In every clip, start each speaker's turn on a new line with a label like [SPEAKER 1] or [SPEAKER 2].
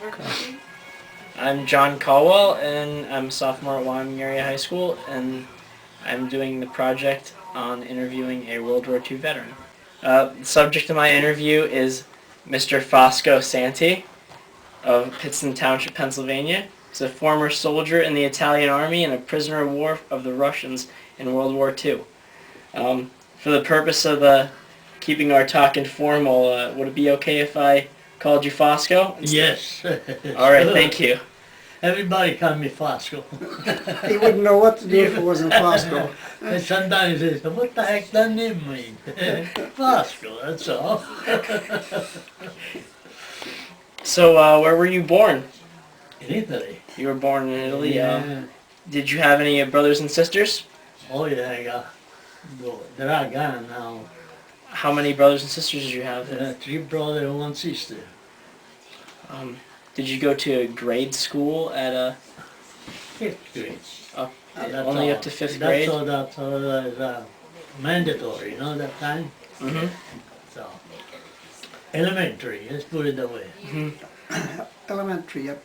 [SPEAKER 1] Okay.
[SPEAKER 2] I'm John Caldwell, and I'm a sophomore at Wyoming Area High School, and I'm doing the project on interviewing a World War II veteran. The subject of my interview is Mr. Fosco Santi of Pittston Township, Pennsylvania. He's a former soldier in the Italian Army and a prisoner of war of the Russians in World War II. For the purpose of keeping our talk informal, would it be okay if I called you Fosco?
[SPEAKER 3] Yes.
[SPEAKER 2] All right, thank you.
[SPEAKER 3] Everybody call me Fosco.
[SPEAKER 1] He wouldn't know what to do if it wasn't Fosco.
[SPEAKER 3] And sometimes they say, what the heck does that name mean? Fosco, that's all.
[SPEAKER 2] So, where were you born?
[SPEAKER 3] In Italy.
[SPEAKER 2] You were born in Italy.
[SPEAKER 3] Yeah.
[SPEAKER 2] Did you have any brothers and sisters?
[SPEAKER 3] Oh yeah, I got. They're all gone now.
[SPEAKER 2] How many brothers and sisters did you have?
[SPEAKER 3] 3 brothers and 1 sister.
[SPEAKER 2] Did you go to grade school at
[SPEAKER 3] 5th grade.
[SPEAKER 2] only up to 5th grade?
[SPEAKER 3] That's all mandatory, you know, that time?
[SPEAKER 2] Mm-hmm.
[SPEAKER 3] So, elementary, let's put it that way.
[SPEAKER 2] Mm-hmm.
[SPEAKER 1] Elementary, yep.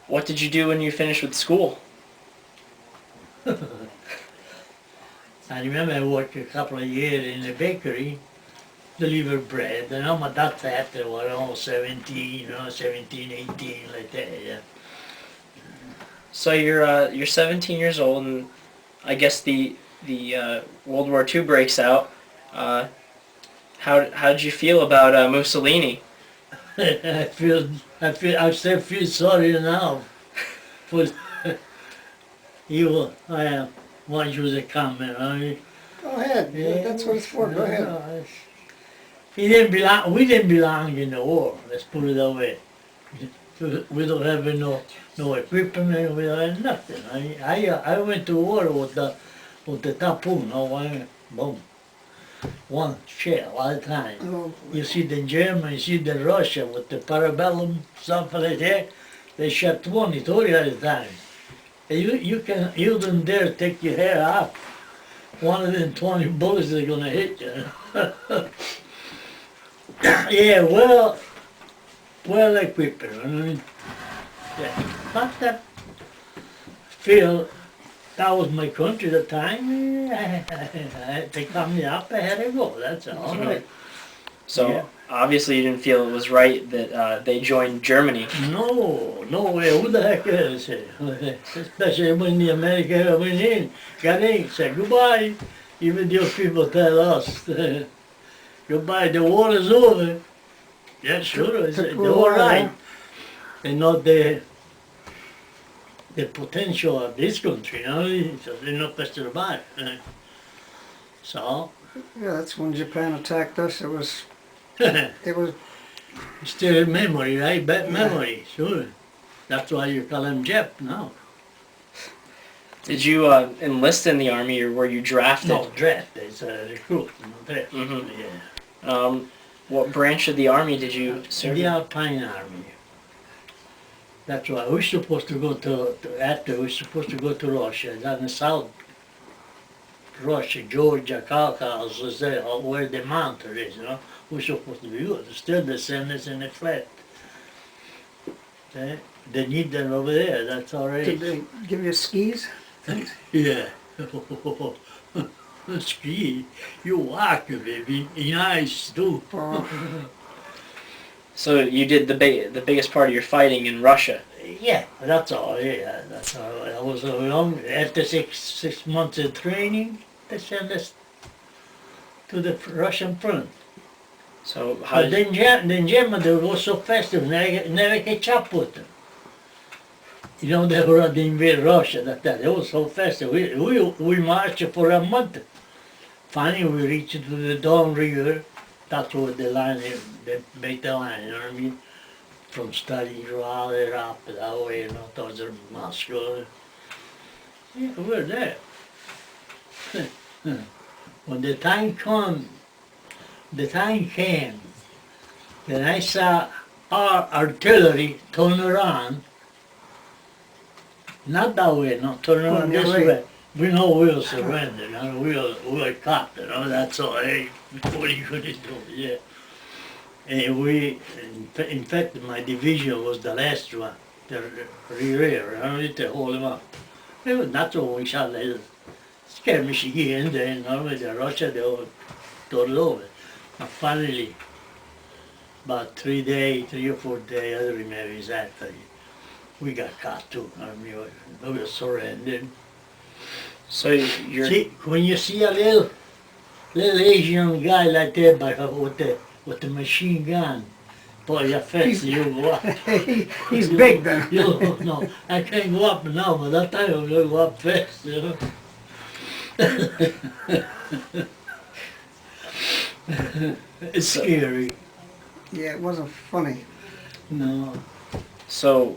[SPEAKER 2] What did you do when you finished with school?
[SPEAKER 3] I remember I worked a couple of years in the bakery, deliver bread, and my dad's after was almost 17, 17, 18, like that, yeah.
[SPEAKER 2] So you're 17 years old, and I guess the World War II breaks out. How did you feel about Mussolini?
[SPEAKER 3] I still feel sorry now for you. Once you was a comment,
[SPEAKER 1] Go ahead, that's what it's for, go ahead.
[SPEAKER 3] He didn't belong. We didn't belong in the war. Let's put it that way. We don't have no equipment. We don't have nothing. I went to war with the Tabone, boom, one shell at a time.
[SPEAKER 1] Oh,
[SPEAKER 3] You see the German, you see the Russia with the parabellum, something like that. They shot 20, 30 at a time. And you don't dare take your hair off. One of them 20 bullets are gonna hit you. Yeah, well equipped. I mean, yeah. But feel that was my country at the time. They called me up, I had to go, that's all.
[SPEAKER 2] Right. So
[SPEAKER 3] Yeah.
[SPEAKER 2] obviously you didn't feel it was right that they joined Germany.
[SPEAKER 3] No way, who the heck is it? Especially when the Americans went in, got in, said goodbye. Even those people tell us, goodbye, the war is over. Yeah, sure, I said, they're all right. And not the potential of this country, so there's no question about it. So,
[SPEAKER 1] yeah, that's when Japan attacked us, it was
[SPEAKER 3] still memory, right? Bad memory, sure. That's why you call him Jep now.
[SPEAKER 2] Did you enlist in the army, or were you drafted?
[SPEAKER 3] No, draft, it's a recruit, not draft.
[SPEAKER 2] Mhm.
[SPEAKER 3] Yeah.
[SPEAKER 2] What branch of the army did you serve?
[SPEAKER 3] The Alpine Army. That's why we're supposed to go after we're supposed to go to Russia, down in South Russia, Georgia, Caucasus, is there, where the mountain is, We're supposed to be good. Still the same as in the flat. They need them over there, that's all right.
[SPEAKER 1] Did they give you skis?
[SPEAKER 3] Yeah. Ski, you walk, baby, in ice too.
[SPEAKER 1] Oh,
[SPEAKER 2] So you did the biggest part of your fighting in Russia.
[SPEAKER 3] Yeah, that's all. Yeah, that's all. I was along after six months of training. They sent us to the Russian front.
[SPEAKER 2] So how
[SPEAKER 3] But
[SPEAKER 2] did
[SPEAKER 3] then Germany, they were so fast, they never catch up with them. They were to invade Russia. They were so fast. We marched for a month. Finally, we reached to the Don River. That's where the line is. They make the line. You know what I mean? From Stalingrad up that way, towards Moscow. Yeah, we're there. When the time came, then I saw our artillery turn around. Not that way, no, turn around this way. We know we'll surrender, we'll caught, that's all, hey, what are you gonna do, yeah. And in fact, my division was the last one, the rear. I need to hold him up. It was not so we shot like skirmish again, then normally the Russia, they all turned over. And finally, about 3 or 4 days, I don't remember exactly, we got caught too. I mean, we were surrendered.
[SPEAKER 2] So you're
[SPEAKER 3] See, when you see a little Asian guy like that with the machine gun, boy, your face, you go up.
[SPEAKER 1] He's big then.
[SPEAKER 3] You no, I can't go up now, but that time I'm going to go up fast, you know. It's scary.
[SPEAKER 1] Yeah, it wasn't funny.
[SPEAKER 3] No.
[SPEAKER 2] so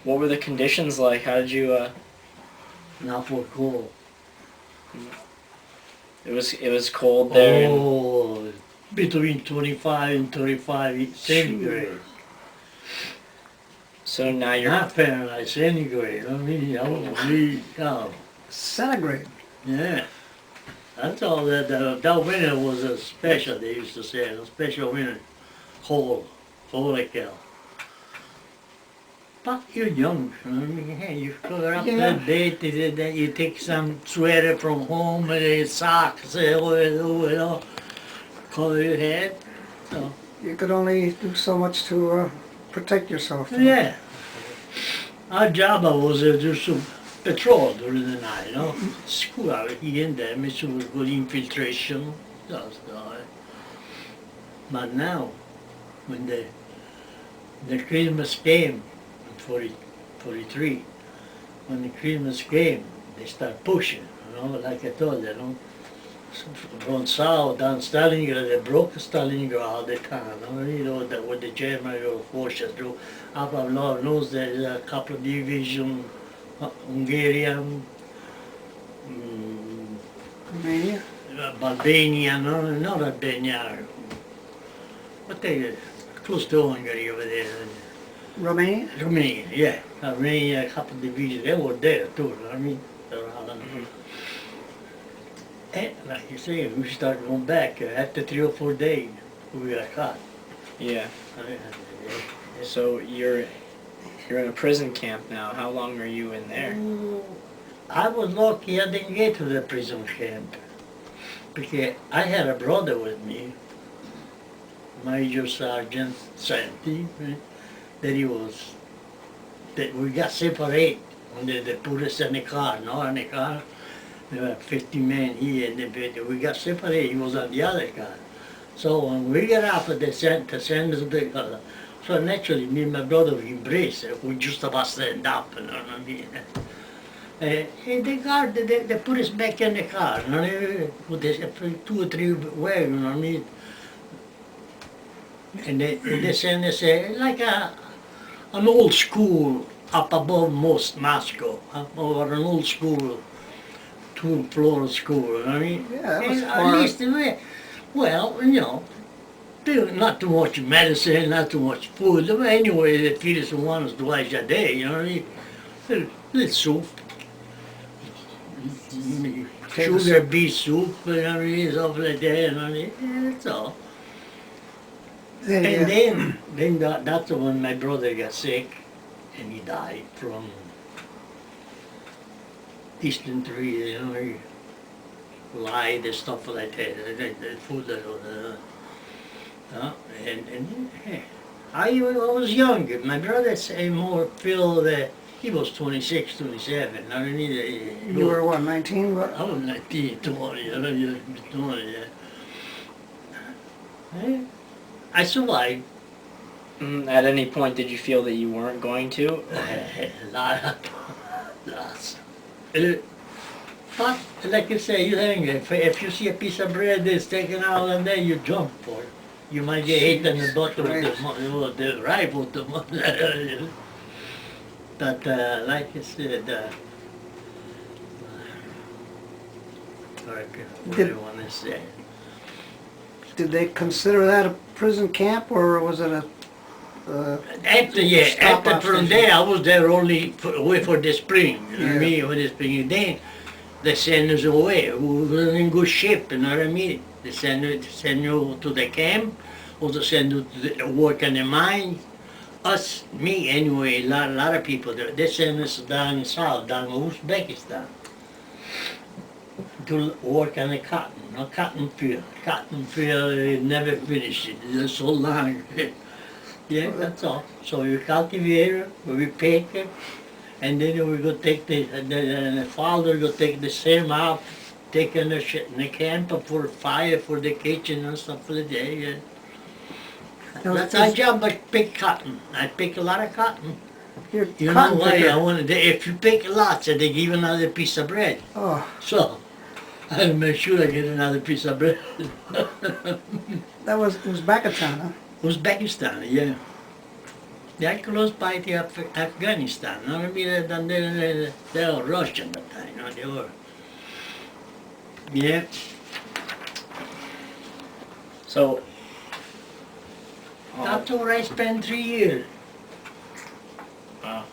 [SPEAKER 2] what were the conditions like? How did you
[SPEAKER 3] Not for cold.
[SPEAKER 2] it was cold there and
[SPEAKER 3] Oh, between 25 and 35 centigrade.
[SPEAKER 2] so now you're
[SPEAKER 3] Not Fahrenheit, centigrade. I mean, holy cow.
[SPEAKER 1] Centigrade.
[SPEAKER 3] Yeah. That's all that winter was a special, they used to say, a special winter. Cold. Holy cow. But you're young, I mean, hey, you cover up
[SPEAKER 1] Yeah.
[SPEAKER 3] that bed, then you take some sweater from home and a socks, you know, cover your head. So,
[SPEAKER 1] You could only do so much to protect yourself.
[SPEAKER 3] yeah. Our job was to do some patrol during the night, you know. School out here and there, which was good infiltration. That's all right. But now, when the Christmas came, in 43, when the Christmas came, they start pushing, you know, like I told you, know. So from south down Stalingrad, they broke Stalingrad all the time, you know, what the German forces do. Up of Lord knows there's a couple of divisions, Hungarian,
[SPEAKER 1] Romania?
[SPEAKER 3] Albania, no, not Albania, but they close to Hungary over there.
[SPEAKER 1] Romania?
[SPEAKER 3] Romania, yeah. Romania, a couple of divisions, they were there too, I mean, around. And like you say, we started going back after 3 or 4 days, we got caught.
[SPEAKER 2] yeah. So you're in a prison camp now. How long are you in there?
[SPEAKER 3] I was lucky I didn't get to the prison camp because I had a brother with me, Major Sergeant Santi, that we got separated when they put us in the car, in the car. There were 50 men here and we got separated, he was on the other car. So when we got up, they sent us to the car. So naturally, me and my brother, we embraced, we just about stand up, you know what I mean? And the car, they put us back in the car, you know, with 2 or 3 wagons, you know what I mean? And they send us like an old school up above most Moscow, or an old school, 2-floor school, you know what I mean?
[SPEAKER 1] Yeah, that was
[SPEAKER 3] And
[SPEAKER 1] far.
[SPEAKER 3] at least, well, you know, not too much medicine, not too much food. Anyway, they feed us once, twice a day, you know what I mean? Little soup. Sugar beet soup, you know what I mean? Stuff like that, you know what I mean? Yeah, that's all. And then that's when my brother got sick and he died from dysentery, you know, he lied and stuff like that, the food and I was young. My brother say more Phil that he was 26, 27. I mean,
[SPEAKER 1] You were what, 19? What?
[SPEAKER 3] I was 19, 20, 20, yeah. I survived.
[SPEAKER 2] At any point, did you feel that you weren't going to?
[SPEAKER 3] Lots. But, like you say, if you see a piece of bread that's taken out and then you jump for it. You might get hit in the butt with the rifle. But, like I said, what do you want to say?
[SPEAKER 1] Did they consider that a prison camp, or was it a
[SPEAKER 3] After from there, I was there only away for the spring, you know what I mean, for the spring. Then they send us away, we were in good shape, you know what I mean? They send you to the camp, also send to work in the mine. Us, me anyway, a lot of people, they send us down south, down Uzbekistan, to work on the cotton, no cotton field. Cotton field, they never finish it, it's so long. Yeah, that's all. So we cultivate it, we pick it, and then we go take the father go take the same out, take in the camp for fire for the kitchen and stuff like that. Yeah. That's our job, but pick cotton. I pick a lot of cotton.
[SPEAKER 1] You're
[SPEAKER 3] You know
[SPEAKER 1] cotton
[SPEAKER 3] why?
[SPEAKER 1] picker.
[SPEAKER 3] I wanted if you pick lots, they give another piece of bread.
[SPEAKER 1] Oh,
[SPEAKER 3] So I'll make sure I get another piece of bread.
[SPEAKER 1] that was Uzbekistan, huh?
[SPEAKER 3] Uzbekistan, yeah. They're close by to Afghanistan. I mean, they were Russian at the time, no, they were. Yeah.
[SPEAKER 2] So,
[SPEAKER 3] That's where I spent 3 years.
[SPEAKER 2] wow.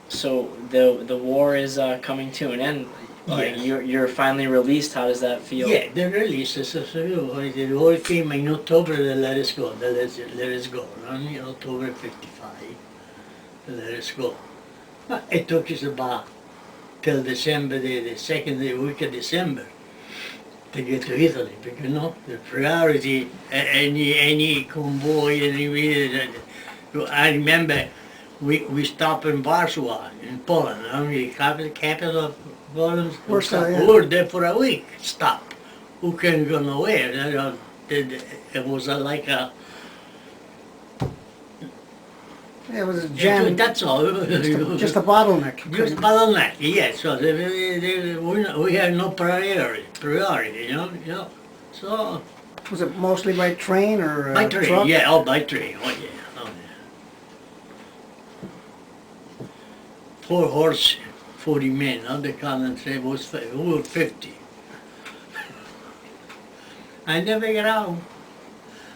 [SPEAKER 2] So the war is coming to an end. Like
[SPEAKER 3] Yes.
[SPEAKER 2] you're finally released. How does that feel?
[SPEAKER 3] Yeah, the release is the war came in October. They let us go. They let us go. In October '55, they let us go. But it took us about till December, the second week of December, to get to Italy. Because the priority, any convoy, I remember we stopped in Warsaw, in Poland. The capital of Poland.
[SPEAKER 1] Warsaw, yeah.
[SPEAKER 3] We were there for a week. Stop. Who can't go nowhere? It was like a.
[SPEAKER 1] Yeah, it was a jam.
[SPEAKER 3] That's all.
[SPEAKER 1] Just a bottleneck.
[SPEAKER 3] Just bottleneck, yes. So we have no priority, you know. So
[SPEAKER 1] Was it mostly by train or
[SPEAKER 3] by train,
[SPEAKER 1] truck?
[SPEAKER 3] yeah, by train. Oh yeah, oh yeah. 4 horse, 40 men. The column say we were 50. I never get out.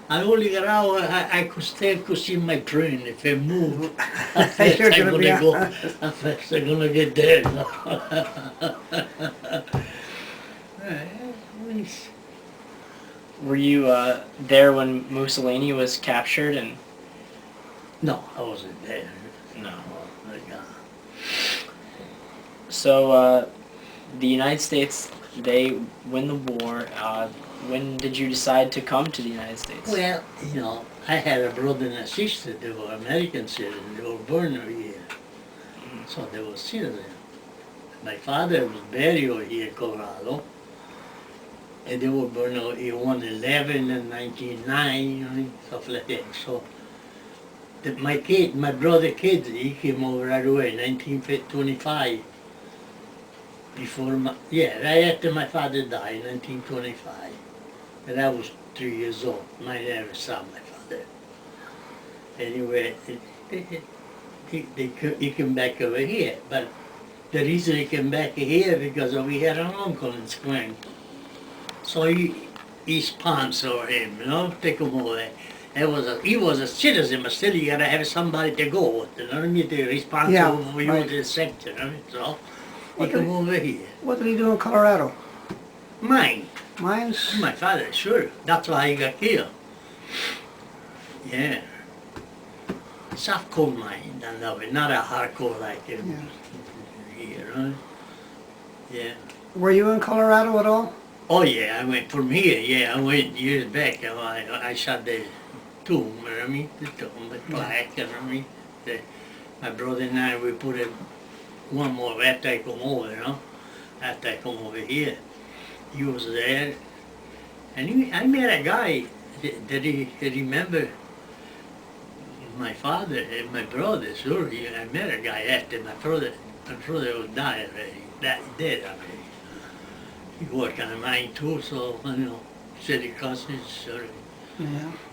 [SPEAKER 3] I only get out. I could still see my train if I move.
[SPEAKER 1] You're gonna be
[SPEAKER 3] go. I'm first I'm gonna get there.
[SPEAKER 2] Were you there when Mussolini was captured? And
[SPEAKER 3] No, I wasn't there.
[SPEAKER 2] no.
[SPEAKER 3] Oh my God.
[SPEAKER 2] So the United States, they win the war. When did you decide to come to the United States?
[SPEAKER 3] Well, I had a brother and a sister. They were American citizens. They were born over here. So they were citizens. My father was buried over here in Colorado. And they were born in 111 and 1909, stuff like that. So my brother kid, he came over right away, 1925. Right after my father died, 1925. And I was 3 years old. I never saw my father. Anyway, he came back over here. But the reason he came back here because we had an uncle in Corklane. So he sponsored him, take him over. He was a citizen, but still you gotta have somebody to go with, They're responsible for you
[SPEAKER 1] right.
[SPEAKER 3] to the sector, So he come over here.
[SPEAKER 1] What did he do in Colorado?
[SPEAKER 3] Mine.
[SPEAKER 1] Mines?
[SPEAKER 3] My father, sure. That's why he got killed. Yeah. Soft coal mine, not a hardcore like here, Yeah.
[SPEAKER 1] Were you in Colorado at all?
[SPEAKER 3] Oh yeah, I went from here. I went years back. I shot the tomb. The tomb, the plaque. My brother and I, we put it one more after I come over. After I come over here, he was there, and I met a guy that he remember my father and my brother. Sure, I met a guy after my brother. My brother was died already. Dead already. He worked on a mine too, so, city cousins, sort of.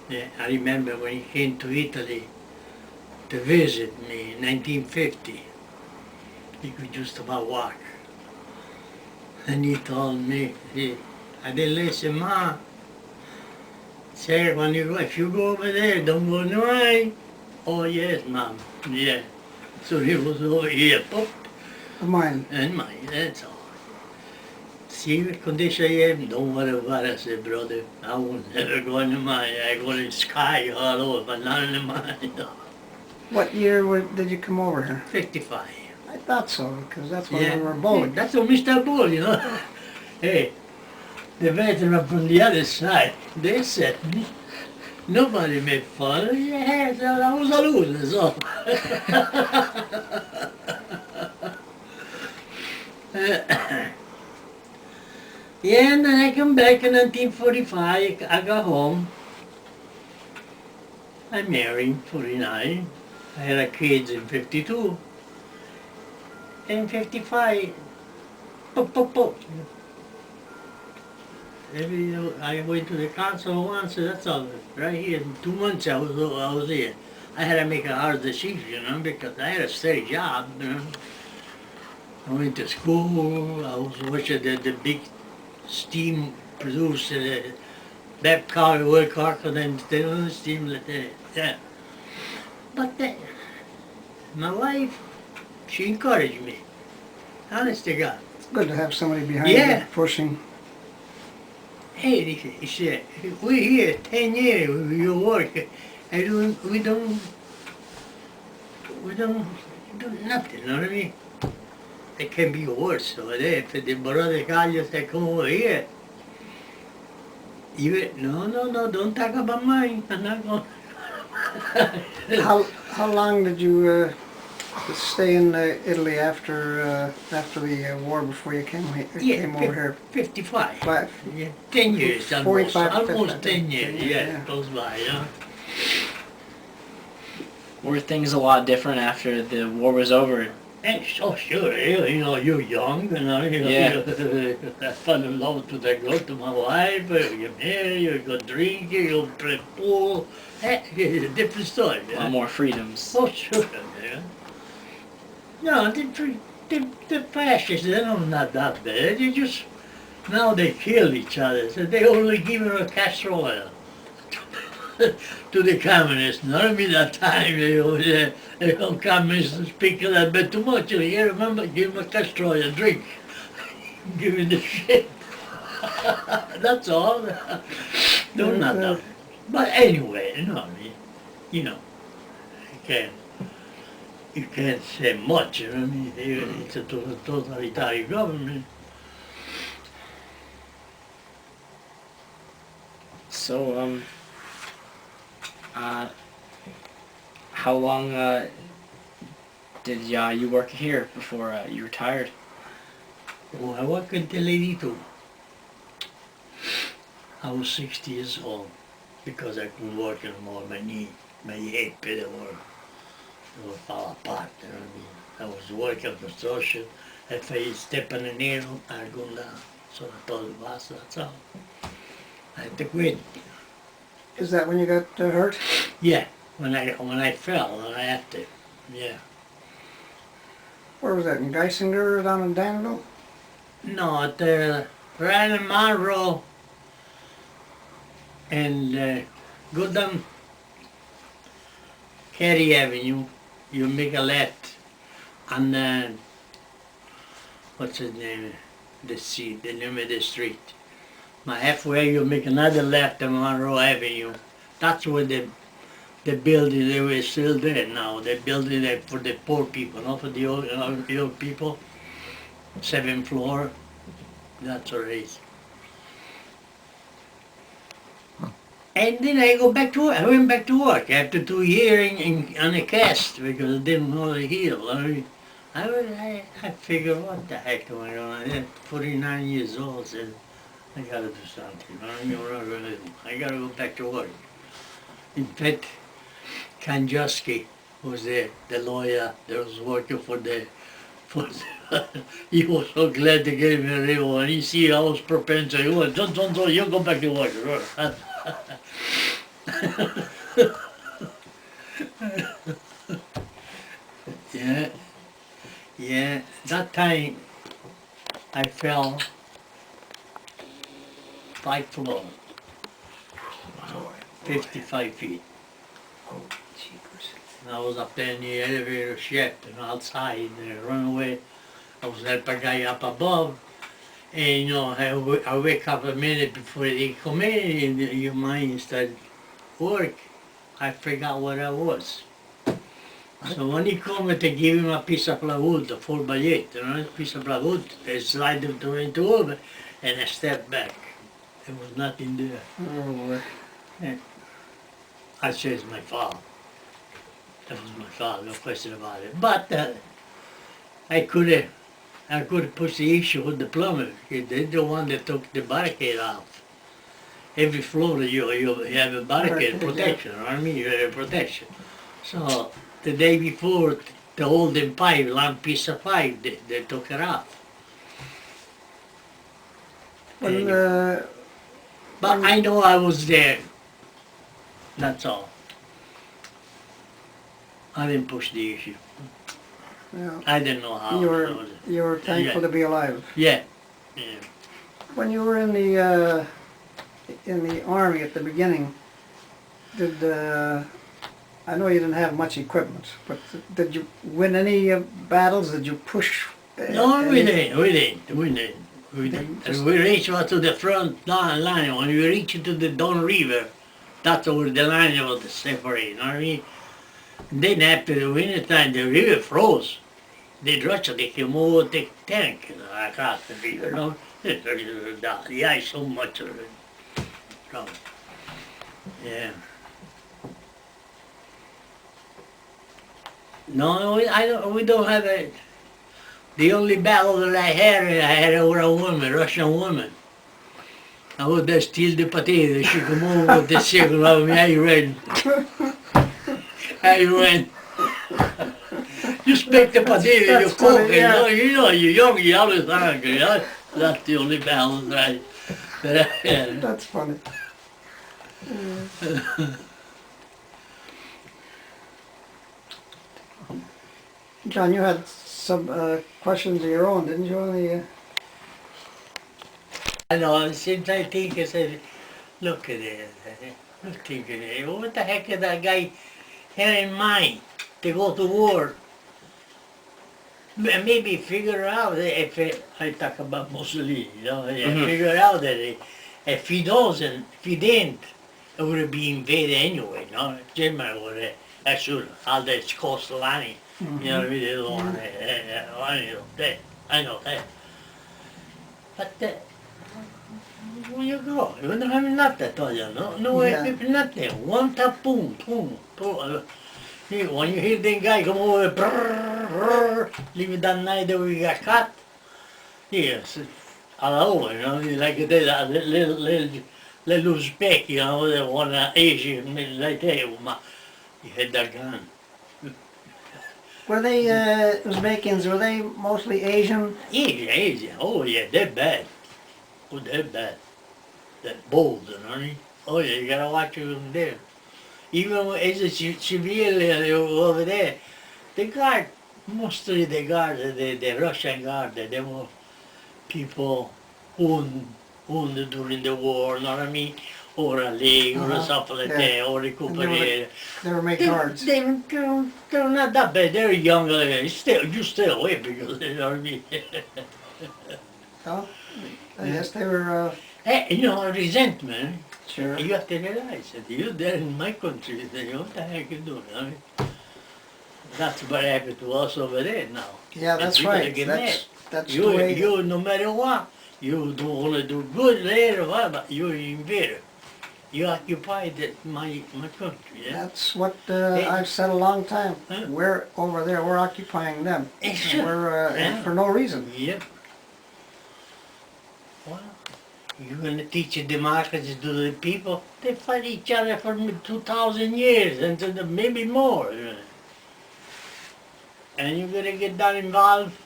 [SPEAKER 3] Yeah, I remember when he came to Italy to visit me in 1950. He could just about walk. And he told me, I didn't listen, Ma. Sir, if you go over there, don't go in the mine. Oh, yes, Mom. Yeah. So he was over here,
[SPEAKER 1] Mine.
[SPEAKER 3] and mine, that's all. see what condition I am? Don't worry about it. I said, brother, I will never go in the mine. I go in the sky all over, but not in the mine.
[SPEAKER 1] What year did you come over here?
[SPEAKER 3] 55.
[SPEAKER 1] I thought so, because that's when
[SPEAKER 3] Yeah,
[SPEAKER 1] we were bowling.
[SPEAKER 3] that's what Mr. Bull, you know. Hey, the veteran from the other side, they said me. Nobody made fun. Yeah, so I was a loser, so. Yeah, and then I come back in 1945. I got home. I married 49. I had a kids in 52. In 55, pop, pop, pop. I went to the council once, so that's all. Right here, in 2 months I was here. I had to make a hard decision, you know, because I had a steady job, you know. I went to school, I was watching the big steam producer, that car work hard for them, steam like that, yeah. But my wife, she encouraged me. Honest to God.
[SPEAKER 1] It's good to have somebody behind
[SPEAKER 3] Yeah.
[SPEAKER 1] you pushing.
[SPEAKER 3] Hey, he said, we're here 10 years, you work. We don't do nothing, you know what I mean? It can be worse over there. If the brother Carlos said, come over here. No, don't talk about mine. I'm not going.
[SPEAKER 1] How long did you stay in Italy after the war before you came over here?
[SPEAKER 3] 55.
[SPEAKER 1] Five.
[SPEAKER 3] Yeah, 10 years almost.
[SPEAKER 1] 45,
[SPEAKER 3] Almost
[SPEAKER 1] 50,
[SPEAKER 3] 10 years, yeah,
[SPEAKER 1] yeah.
[SPEAKER 3] close by, yeah.
[SPEAKER 2] Were things a lot different after the war was over?
[SPEAKER 3] And so sure, you know, you're young, you know,
[SPEAKER 2] Yeah.
[SPEAKER 3] I fell in love to to my wife, you marry, you go drink, you play pool, it's a different story.
[SPEAKER 2] A lot more freedoms.
[SPEAKER 3] Oh, sure, yeah. No, the fascists, they're not that bad. They just, now they kill each other. So they only give them a castor oil to the communists. Not me that time, they communists speak a little bit too much. You remember, give them a castor oil, drink. Give them the shit. That's all. No, not that. But anyway, you know, you can't say much, you know what I mean? It's a totalitarian government.
[SPEAKER 2] So, how long did you work here before you retired?
[SPEAKER 3] Oh, I worked until 82. I was 60 years old because I couldn't work anymore. My knee, my hip, they would fall apart, you know what I mean? I was working construction. If I step on a nail, I'd go down. So I told the boss, that's all. I had to quit.
[SPEAKER 1] Is that when you got hurt?
[SPEAKER 3] Yeah, when I fell, I had to, yeah.
[SPEAKER 1] Where was that, in Geisinger or down in Danville?
[SPEAKER 3] No, at right in Monroe, and go down Cary Avenue, you make a left on what's his name, the name of the street. Halfway you make another left on Monroe Avenue. That's where the building, they were still there now. They're building it for the poor people, not for the old people. 7th floor, that's what it is. And then I go back to work. I went back to work after 2 years on a cast because I didn't know the heel. I figured, what the heck going on? I'm 49 years old, said, I gotta do something. I gotta go back to work. In fact, Kanjowski was the lawyer that was working for he was so glad to get me a label, and he see I was prepared, so he was, don't, you go back to work. Yeah, that time I fell 5 floors, 55 feet.
[SPEAKER 1] Oh, jeepers.
[SPEAKER 3] And I was up there in the elevator shaft and outside and I run away. I was helping a guy up above. And you know, I wake up a minute before they come in, and your mind starts work. I forgot what I was. So when he come to give him a piece of plywood, a 4x8, you know, a piece of plywood, I slide them into over, and I step back. There was nothing there.
[SPEAKER 1] Oh,
[SPEAKER 3] I say it's my fault. That was my fault, no question about it. But I could have pushed the issue with the plumber. They're the one that took the barricade off. Every floor you have a barricade protection, you know what I mean? You have a protection. So the day before, the holding pipe, long piece of pipe, they took it off.
[SPEAKER 1] when,
[SPEAKER 3] But I know I was there. That's all. I didn't push the issue.
[SPEAKER 1] yeah,
[SPEAKER 3] I didn't know how.
[SPEAKER 1] you were thankful to be alive.
[SPEAKER 3] Yeah. Yeah.
[SPEAKER 1] When you were in the army at the beginning, did I know you didn't have much equipment, but did you win any battles? Did you push?
[SPEAKER 3] No, we didn't.
[SPEAKER 1] Just-
[SPEAKER 3] We reached out to the front line. When we reached to the Don River, that's where the line was separate, you know what I mean? Then after the winter time, the river froze. They rushed, they came over the tank, you know, across the river, you know? The ice so much of it. So, yeah. No, we don't have a... The only battle that I had over a woman, Russian woman. I would just steal the potato. She come over with the circle of me. I ran. I ran. You pick the potato, you cook it.
[SPEAKER 1] yeah.
[SPEAKER 3] You know, you're young, you're always hungry. That's the only battle that I had.
[SPEAKER 1] That's funny. John, you had some questions of your own, didn't you? On the,
[SPEAKER 3] I know, since I think, I said, look at it. Look at it. What the heck is that guy had in mind to go to war? Maybe figure out if I talk about Mussolini, you know, figure out that if he doesn't, if he didn't, it would be invaded anyway, you know. Germany would have, should, all this coastline, you know, we don't want it. I know that. But where you go? You don't have nothing, tell you, no
[SPEAKER 1] Yeah.
[SPEAKER 3] nothing. One tap, boom, boom, boom. When you hear the guy come over, brrr, brrr, leave that night that we got caught, yes, all over, you know, like that little Uzbek, you know, the one Asian, like that, he had that gun.
[SPEAKER 1] were they Uzbekins? Were they mostly Asian?
[SPEAKER 3] Asian, oh yeah, they're bad. Oh, they're bad. They're bold, you know what I mean? Oh yeah, you gotta watch them there. Even as a civilian over there, the guard, mostly the guard, the Russian guard, they were people wounded during the war, you know what I mean? Or a leg or something like that, or recuperated.
[SPEAKER 1] They were made guards.
[SPEAKER 3] They're not that bad, they're younger, you stay away because, you know what I mean?
[SPEAKER 1] Oh, I guess they were.
[SPEAKER 3] Hey, you know, resentment.
[SPEAKER 1] Sure.
[SPEAKER 3] You have to realize that you're there in my country, you know, what the heck you doing? I mean, that's what happened to us over there now.
[SPEAKER 1] Yeah,
[SPEAKER 3] And
[SPEAKER 1] that's
[SPEAKER 3] people
[SPEAKER 1] right.
[SPEAKER 3] get mad.
[SPEAKER 1] That's the way.
[SPEAKER 3] You, no matter what, you don't want to do good later, what, but you're invader. You occupy my country, yeah?
[SPEAKER 1] That's what I've said a long time.
[SPEAKER 3] Huh?
[SPEAKER 1] We're over there. We're occupying them.
[SPEAKER 3] Sure.
[SPEAKER 1] We're
[SPEAKER 3] Yeah.
[SPEAKER 1] for no reason.
[SPEAKER 3] Yep. Well, you're going to teach a democracy to the people? They fight each other for 2,000 years and maybe more. And you're going to get that involved?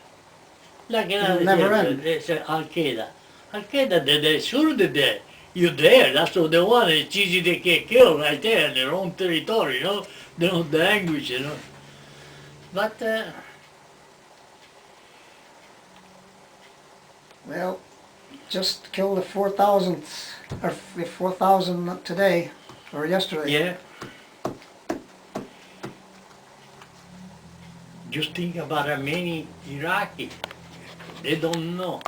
[SPEAKER 3] Like
[SPEAKER 1] It'll never end.
[SPEAKER 3] It's Al-Qaeda. Al-Qaeda, they're sure they're there. You're there, that's what they want. It's easy to get killed right there in their own territory, you know? They know the language, you know? But,
[SPEAKER 1] Well, just killed the 4,000th, or 4,000 today, or yesterday.
[SPEAKER 3] yeah. Just think about how many Iraqi, they don't know.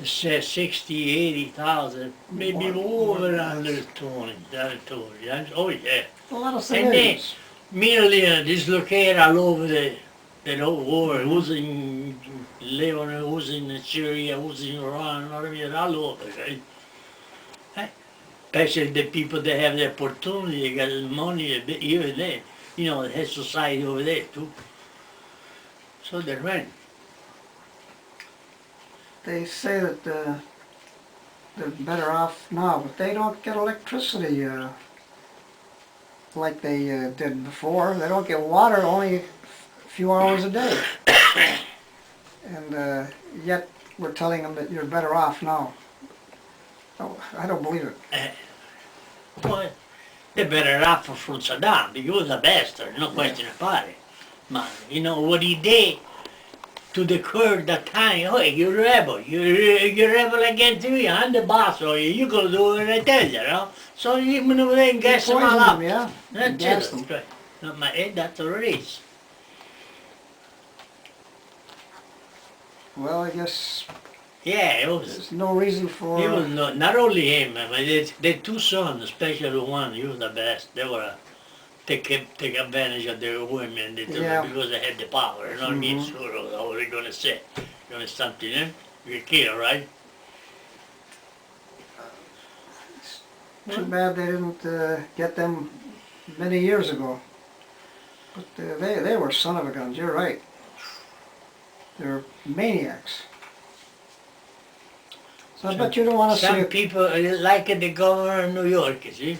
[SPEAKER 3] say 60, 80,000, maybe
[SPEAKER 1] More
[SPEAKER 3] over
[SPEAKER 1] than
[SPEAKER 3] under
[SPEAKER 1] that.
[SPEAKER 3] 20, oh yeah.
[SPEAKER 1] A lot of
[SPEAKER 3] And then,
[SPEAKER 1] civilians.
[SPEAKER 3] merely dislocate all over the whole war, who's in Lebanon, who's in Syria, who's in Iran, all over, right? Especially the people that have the opportunity, they got the money a bit here and there. You know, it has society over there too. So they rent.
[SPEAKER 1] They say that they're better off now, but they don't get electricity like they did before. They don't get water only a few hours a day. And yet we're telling them that you're better off now. Oh, I don't believe it.
[SPEAKER 3] Well, they're better off from Saddam. He was a bastard, no question about it. Man, you know what he did to the Kurd that time? Oh, you're a rebel. You're a rebel against me. I'm the boss, or you go do what I tell you, know? So you went over there and gas them all
[SPEAKER 1] Poisoned
[SPEAKER 3] up.
[SPEAKER 1] them, yeah.
[SPEAKER 3] That's
[SPEAKER 1] Gassed
[SPEAKER 3] it.
[SPEAKER 1] them.
[SPEAKER 3] Right. Not my head, that's what it is.
[SPEAKER 1] Well, I guess
[SPEAKER 3] Yeah, it was.
[SPEAKER 1] there's no reason for...
[SPEAKER 3] He was not only him, I mean, the two sons, especially the one, he was the best. They were take advantage of their women
[SPEAKER 1] Yeah.
[SPEAKER 3] because they had the power. You know what I mean? So, what are you going to say? You're going to something, eh? You're kill, right?
[SPEAKER 1] Too bad they didn't get them many years ago. But they were son of a guns, you're right. They're maniacs. So I bet you don't want to see
[SPEAKER 3] Some
[SPEAKER 1] it.
[SPEAKER 3] people like the governor of New York, you see?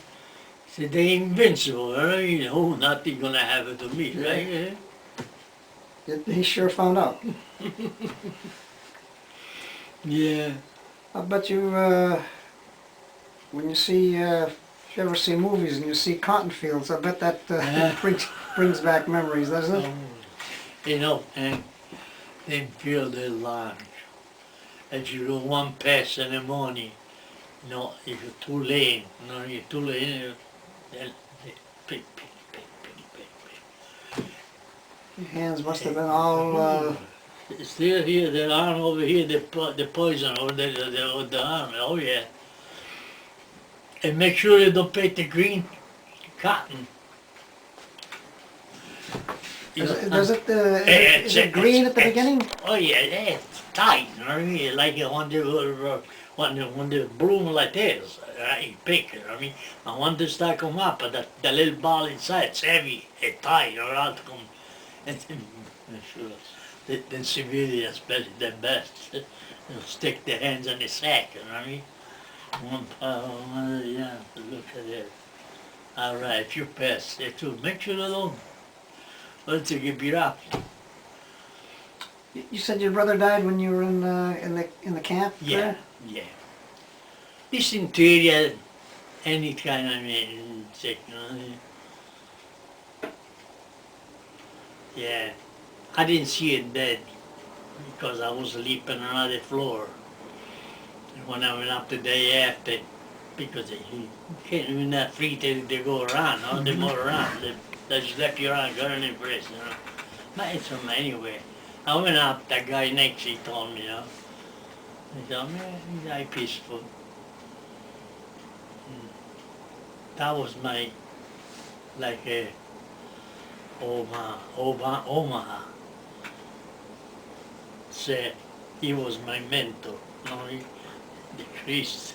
[SPEAKER 3] So they're invincible, right? You know, nothing going to happen to me,
[SPEAKER 1] Yeah.
[SPEAKER 3] right?
[SPEAKER 1] He sure found out.
[SPEAKER 3] Yeah.
[SPEAKER 1] I bet you, when you see, if you ever see movies and you see cotton fields, I bet that brings back memories, doesn't it?
[SPEAKER 3] You know, and they feel their lunch. If you go one pass in the morning, you know, if you're too late, you know, you're too late, then they pick.
[SPEAKER 1] Your hands must have been all,
[SPEAKER 3] Still here, the arm over here, the poison or the arm, oh yeah. And make sure you don't pick the green cotton. You know,
[SPEAKER 1] is it green at the beginning?
[SPEAKER 3] Oh yeah, it's tight, you know what I mean? Like when they bloom like this, right? Pink, you know what I mean? I want to start come up, but the little ball inside, it's heavy, it's tight, you know, how to come. And sure, the civilians, especially the best, you know, stick their hands in the sack, you know what I mean? One power, yeah, look at it. All right, if you pass there too, make sure you don't. Let's get beat up.
[SPEAKER 1] You said your brother died when you were in the camp?
[SPEAKER 3] Yeah,
[SPEAKER 1] there?
[SPEAKER 3] yeah. This interior, any kind of sick, you know. Yeah, I didn't see it dead because I was sleeping on another floor. And when I went up the day after, because you can't even not free to go around, no? They move around. They just left you around, got an impression, you know. But it's from anyway. I went up, that guy next, he told me, you know. He told me, he died peaceful. That was my, like a Omaha said he was my mentor, you know, the priest.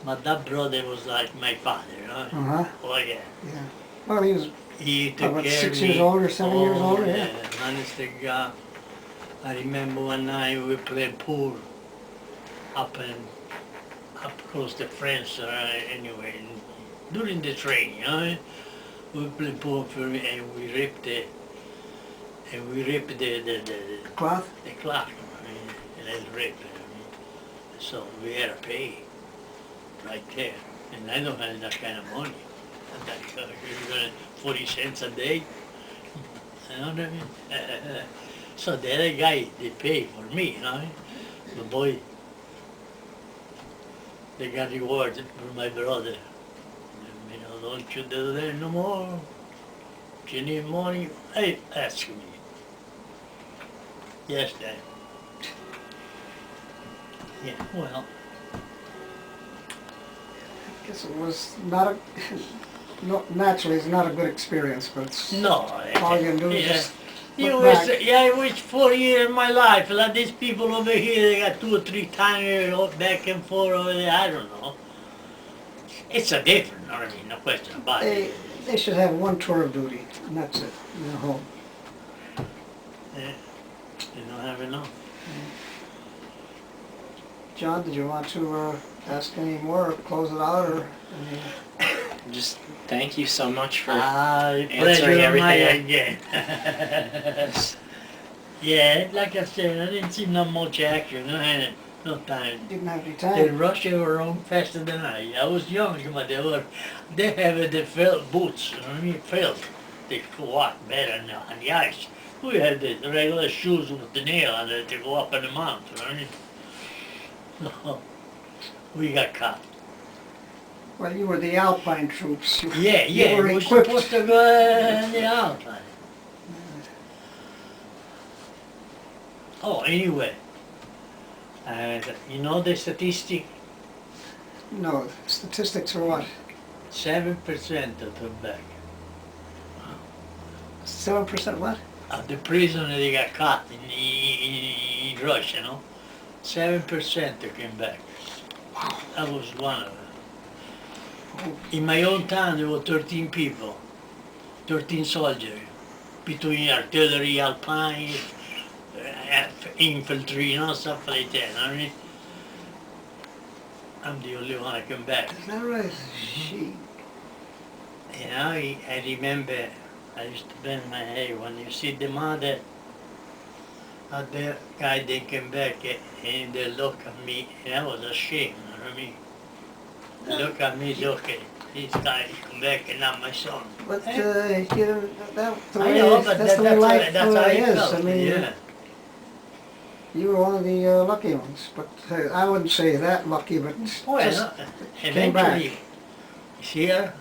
[SPEAKER 3] But that brother was like my father, you know.
[SPEAKER 1] Uh-huh.
[SPEAKER 3] Oh yeah.
[SPEAKER 1] Yeah. Well,
[SPEAKER 3] He took
[SPEAKER 1] about
[SPEAKER 3] care
[SPEAKER 1] 6
[SPEAKER 3] of me.
[SPEAKER 1] years older, 7 years older, yeah.
[SPEAKER 3] Honest to God. I remember one night we played pool up close to France, anyway, during the training, you know. We played pool and we ripped the
[SPEAKER 1] Cloth?
[SPEAKER 3] the clock, I mean, and then ripped it. I mean. So we had to pay right there, and I don't have that kind of money. You're gonna 40 cents a day. You know what I mean? So the other guy, they pay for me, you know. The boy, they got rewarded for my brother. You know, don't you do that no more. If you need money, hey, ask me. Yes, Dad. Yeah, well,
[SPEAKER 1] I guess it was not a, no, naturally it's not a good experience, but it's,
[SPEAKER 3] no.
[SPEAKER 1] all you can do is
[SPEAKER 3] Yeah.
[SPEAKER 1] just
[SPEAKER 3] You
[SPEAKER 1] look
[SPEAKER 3] wish,
[SPEAKER 1] back.
[SPEAKER 3] yeah, I wish 4 years of my life, like these people over here, they got 2 or 3 times back and forth over there, I don't know. It's a different, I mean, no question about it.
[SPEAKER 1] They should have one tour of duty, and that's it, and they're home.
[SPEAKER 3] Yeah. You don't have enough.
[SPEAKER 1] John, did you want to ask any more or close it out, or?
[SPEAKER 2] Just thank you so much for
[SPEAKER 3] Pleasure
[SPEAKER 2] answering
[SPEAKER 3] of mine
[SPEAKER 2] everything.
[SPEAKER 3] again. Yeah, like I said, I didn't see not much action, no time.
[SPEAKER 1] Didn't have any
[SPEAKER 3] In
[SPEAKER 1] time.
[SPEAKER 3] Russia were on faster than I was young, but they have the felt boots, you know what I mean, felt. They walk better now on the ice. We had the regular shoes with the nail on it to go up on the mountain, you know what I mean? No, we got caught.
[SPEAKER 1] Well, you were the Alpine troops.
[SPEAKER 3] Yeah,
[SPEAKER 1] You were
[SPEAKER 3] we were
[SPEAKER 1] equipped.
[SPEAKER 3] supposed to go in the Alpine. Oh, anyway, you know the statistic?
[SPEAKER 1] No, statistics are what?
[SPEAKER 3] 7% of them back.
[SPEAKER 1] 7% what?
[SPEAKER 3] Of the prisoners they got caught in Russia, you know? 7% that came back.
[SPEAKER 1] Wow.
[SPEAKER 3] I was one of them. In my own town there were 13 people, 13 soldiers, between artillery, alpine, infantry, you know, stuff like that. I mean, I'm the only one that came back.
[SPEAKER 1] Is that right? She.
[SPEAKER 3] You know, I remember I used to bend my head when you see the mother of the guy they came back and they look at me and I was ashamed, you know what I mean? They look at me, look at this guy come back and not my son.
[SPEAKER 1] But you know, that's the
[SPEAKER 3] I
[SPEAKER 1] way.
[SPEAKER 3] know, but
[SPEAKER 1] That's the way life
[SPEAKER 3] that's how I
[SPEAKER 1] is.
[SPEAKER 3] felt.
[SPEAKER 1] I mean,
[SPEAKER 3] Yeah.
[SPEAKER 1] you were one of the lucky ones. But I wouldn't say that lucky, but
[SPEAKER 3] Well,
[SPEAKER 1] just
[SPEAKER 3] eventually,
[SPEAKER 1] came back.
[SPEAKER 3] here,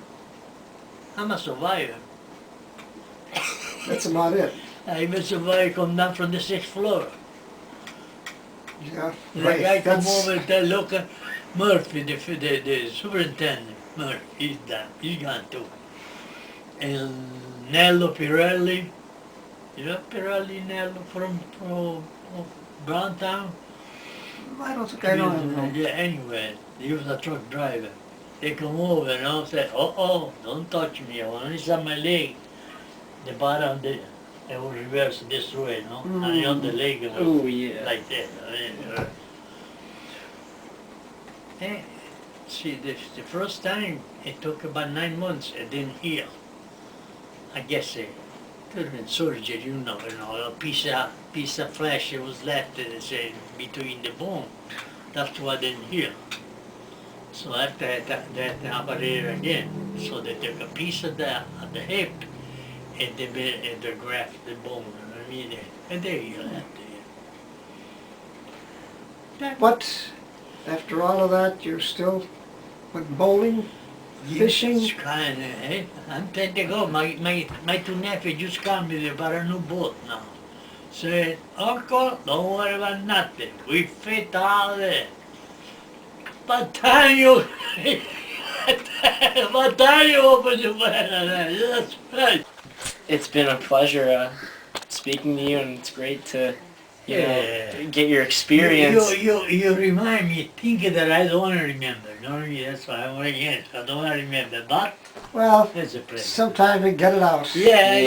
[SPEAKER 3] I'm a survivor.
[SPEAKER 1] That's about it.
[SPEAKER 3] I even survived come down from the 6th floor.
[SPEAKER 1] Yeah,
[SPEAKER 3] The
[SPEAKER 1] right.
[SPEAKER 3] guy come
[SPEAKER 1] That's-
[SPEAKER 3] over and tell, look, Murphy, the superintendent, Murphy, he's done, he's gone too. And Nello Pirelli, you know Pirelli, Nello from Browntown?
[SPEAKER 1] I don't think I know him.
[SPEAKER 3] Yeah, anyway, he was a truck driver. They come over and I said, oh, don't touch me, I want to see my leg. The bottom, it was reversed this way, no? And on the leg it was
[SPEAKER 2] Oh yeah.
[SPEAKER 3] like that. See, the first time, it took about 9 months, it didn't heal. I guess it could have been surgery, you know, a piece of flesh that was left between the bone. That's why it didn't heal. So after that operated again. So they took a piece of the hip and they grafted the bone, you know what I mean? And they healed after it.
[SPEAKER 1] But after all of that, you're still went bowling, fishing.
[SPEAKER 3] It's kind of, eh? I'm trying to go. My 2 nephews just called me about a new boat now. Said, Uncle, don't worry about nothing. We fit all that. By the time you open your mind, that's right.
[SPEAKER 2] It's been a pleasure speaking to you, and it's great to you know get your experience.
[SPEAKER 3] You remind me, thinking that I don't want to remember. You know what I mean? That's why I'm again. I don't want to remember, but
[SPEAKER 1] Well,
[SPEAKER 3] it's a pleasure.
[SPEAKER 1] sometime we get it out.
[SPEAKER 3] Yeah.